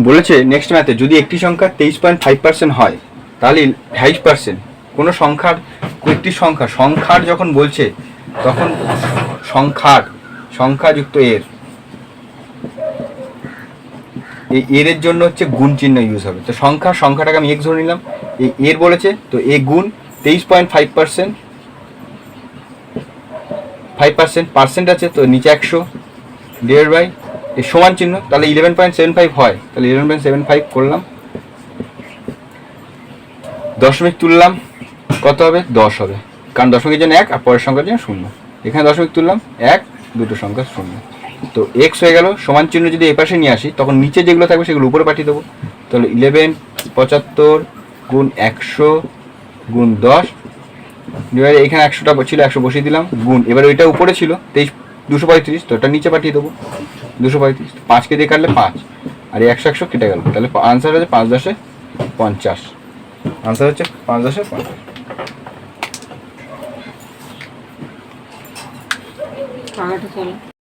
বলেছে নেক্সট ম্যাথে যদি একটি সংখ্যা 23.5% হয় তাহলে 28%। কোনো সংখ্যার একটি সংখ্যার যখন বলছে তখন সংখ্যাযুক্ত এর জন্য হচ্ছে গুণ চিহ্ন ইউজ হবে। তো সংখ্যাটাকে আমি এক্স ধরে নিলাম, এর বলেছে তো এ গুণ 23.5%, 5% আছে তো নিচে 100 ডিভাইড বাই এই সমান চিহ্ন, তাহলে 11.75 হয়, তাহলে 11.75 করলাম, দশমিক তুললাম, কত হবে 10 হবে, কারণ দশমিকের জন্য 1 আর পরের সংখ্যার জন্য 0। এখানে দশমিক তুললাম 1, দুটো সংখ্যা 0। তো এক্স হয়ে গেল, সমান চিহ্ন যদি এ পাশে নিয়ে আসি তখন নিচে যেগুলো থাকবে সেগুলো উপরে পাঠিয়ে দেবো। তাহলে 1175 গুণ 100 গুণ 10 ডিভাইড, এখানে 100টা ছিল 100 বসিয়ে দিলাম, গুণ এবার ওইটা উপরে ছিল 235, তো ওটা নিচে পাঠিয়ে দেবো 235, 5কে দিয়ে কাটলে 5 আর 100 কেটে গেল, তাহলে আনসার হচ্ছে 5 10 50। আনসার হচ্ছে 5 10 50। আগাটা চলো।